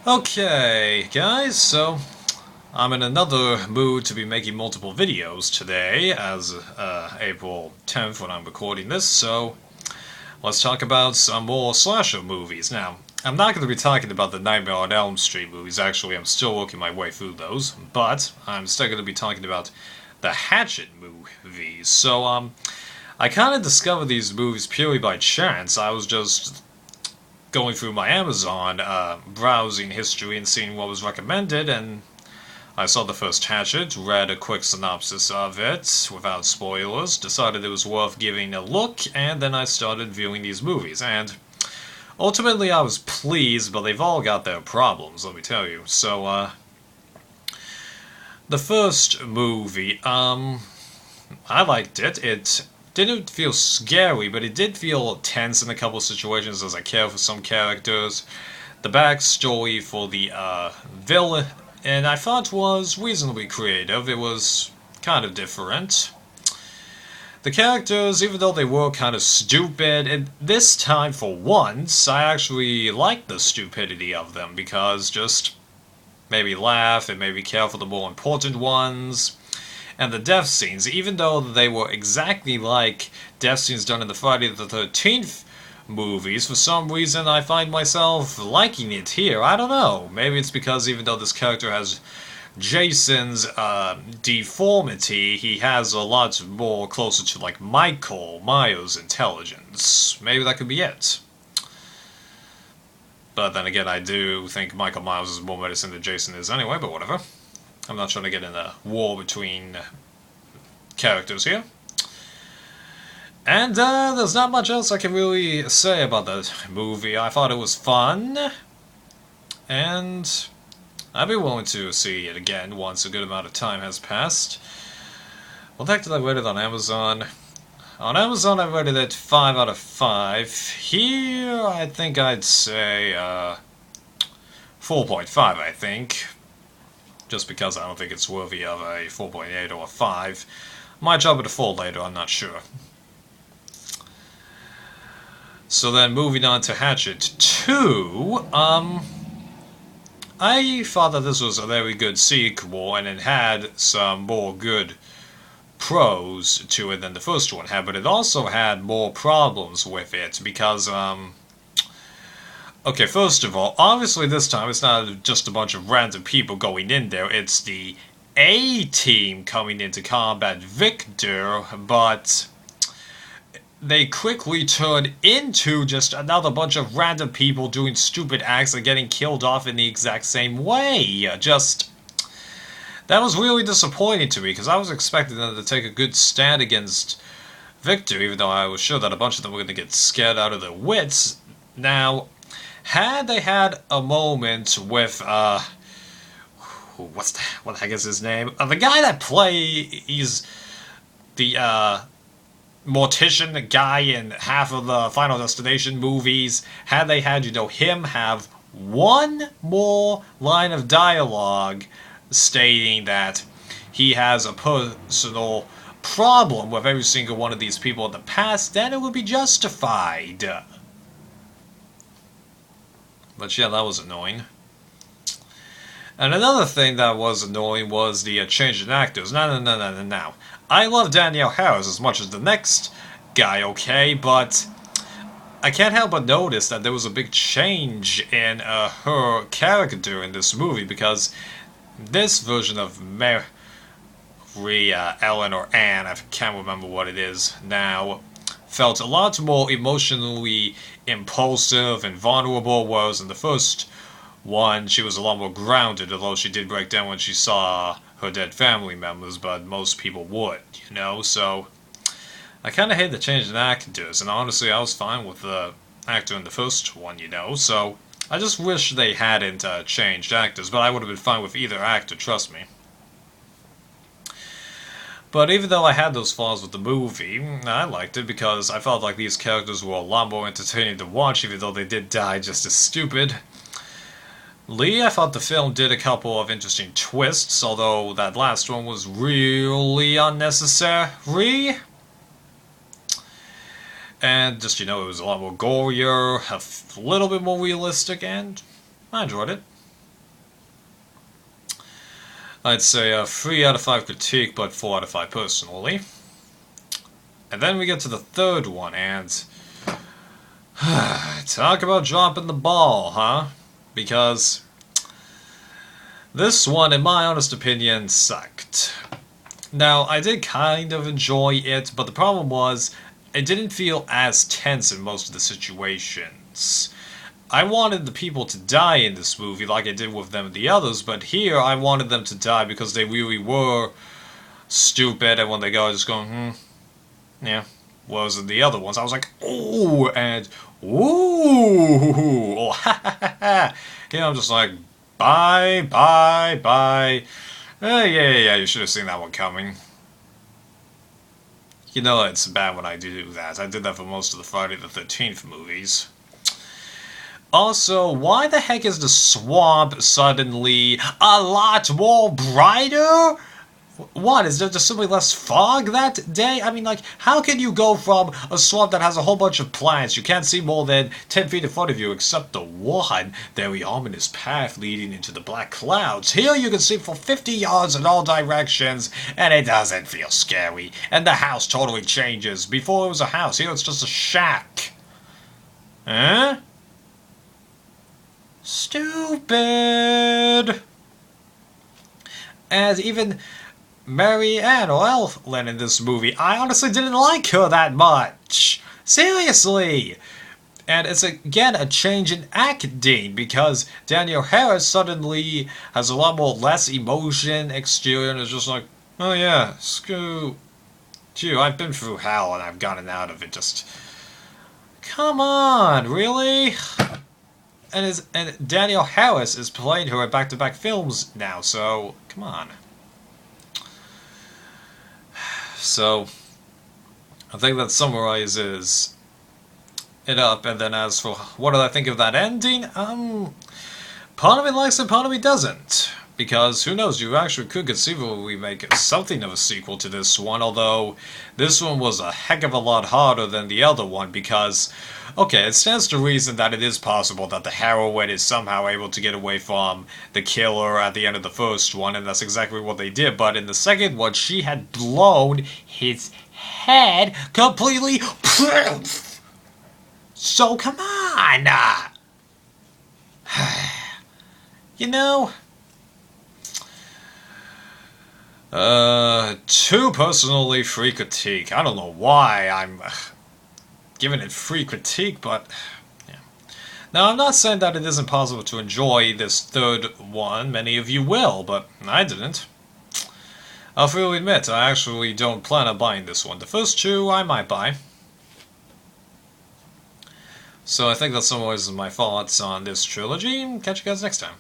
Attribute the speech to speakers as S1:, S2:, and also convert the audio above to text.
S1: Okay, guys, so I'm in another mood to be making multiple videos today, as April 10th when I'm recording this, so let's talk about some more slasher movies. Now, I'm not going to be talking about the Nightmare on Elm Street movies, actually, I'm still working my way through those, but I'm still going to be talking about the Hatchet movies. I kind of discovered these movies purely by chance. I was just going through my Amazon browsing history and seeing what was recommended, and I saw the first Hatchet, read a quick synopsis of it without spoilers, decided it was worth giving a look, and then I started viewing these movies. And ultimately, I was pleased, but they've all got their problems, let me tell you. The first movie, I liked it. It didn't feel scary, but it did feel tense in a couple of situations as I care for some characters. The backstory for the villain, and I thought was reasonably creative. It was kind of different. The characters, even though they were kind of stupid, and this time for once, I actually liked the stupidity of them because just made me laugh, it made me care for the more important ones. And the death scenes, even though they were exactly like death scenes done in the Friday the 13th movies, for some reason I find myself liking it here. I don't know. Maybe it's because even though this character has Jason's deformity, he has a lot more closer to like Michael Myers' intelligence. Maybe that could be it. But then again, I do think Michael Myers is more medicine than Jason is anyway, but whatever. I'm not trying to get in a war between characters here. And there's not much else I can really say about the movie. I thought it was fun, and I'd be willing to see it again once a good amount of time has passed. What the heck did I rate it on Amazon? On Amazon, I rated it 5 out of 5. Here, I think I'd say 4.5, I think. Just because I don't think it's worthy of a 4.8 or a 5. Might drop it a 4 later, I'm not sure. So then, moving on to Hatchet 2, I thought that this was a very good sequel, and it had some more good pros to it than the first one had, but it also had more problems with it, because, okay, first of all, obviously this time it's not just a bunch of random people going in there, it's the A-team coming in to combat Victor, but they quickly turn into just another bunch of random people doing stupid acts and getting killed off in the exact same way. That was really disappointing to me, because I was expecting them to take a good stand against Victor, even though I was sure that a bunch of them were going to get scared out of their wits. Now, had they had a moment with, what the heck is his name? The guy that plays the, mortician guy in half of the Final Destination movies, had they had, him have one more line of dialogue stating that he has a personal problem with every single one of these people in the past, then it would be justified. But yeah, that was annoying. And another thing that was annoying was the change in actors. No. I love Danielle Harris as much as the next guy, okay, but I can't help but notice that there was a big change in her character in this movie, because this version of Mary Ellen or Anne, I can't remember what it is now, felt a lot more emotionally impulsive and vulnerable, whereas in the first one, she was a lot more grounded, although she did break down when she saw her dead family members, but most people would, so I kind of hate the change in actors, and honestly, I was fine with the actor in the first one, so I just wish they hadn't changed actors, but I would have been fine with either actor, trust me. But even though I had those flaws with the movie, I liked it because I felt like these characters were a lot more entertaining to watch, even though they did die just as stupid. Lee, I thought the film did a couple of interesting twists, although that last one was really unnecessary. And it was a lot more gorier, a little bit more realistic, and I enjoyed it. I'd say a 3 out of 5 critique, but 4 out of 5 personally. And then we get to the third one, and talk about dropping the ball, huh? Because this one, in my honest opinion, sucked. Now, I did kind of enjoy it, but the problem was, it didn't feel as tense in most of the situations. I wanted the people to die in this movie like I did with them and the others, but here I wanted them to die because they really were stupid, and when they go, just going, yeah. Whereas in the other ones, I was like, ooh, and ooh, oh, ha ha ha ha. You know, I'm just like, bye, bye, bye. Yeah, you should have seen that one coming. You know it's bad when I do that. I did that for most of the Friday the 13th movies. Also, why the heck is the swamp suddenly a lot more brighter? What, is there just simply less fog that day? I mean, like, how can you go from a swamp that has a whole bunch of plants, you can't see more than 10 feet in front of you except the one very ominous path leading into the black clouds. Here you can see for 50 yards in all directions, and it doesn't feel scary. And the house totally changes. Before it was a house, here it's just a shack. Huh? Stupid! And even Mary Ann or Ellen in this movie, I honestly didn't like her that much. Seriously! And it's again a change in acting because Danielle Harris suddenly has a lot more less emotion exterior and is just like, oh yeah, screw you, I've been through hell and I've gotten out of it, just come on, really? And Danielle Harris is playing her in back-to-back films now, so come on. So, I think that summarizes it up, and then as for what did I think of that ending, part of me likes it, part of me doesn't. Because, who knows, you actually could conceivably make something of a sequel to this one, although this one was a heck of a lot harder than the other one, because, okay, it stands to reason that it is possible that the heroine is somehow able to get away from the killer at the end of the first one, and that's exactly what they did, but in the second one, she had blown his head completely. So, come on! You know, too personally free critique. I don't know why I'm giving it free critique, but yeah. Now, I'm not saying that it isn't possible to enjoy this third one. Many of you will, but I didn't. I'll freely admit, I actually don't plan on buying this one. The first two, I might buy. So I think that summarizes my thoughts on this trilogy. Catch you guys next time.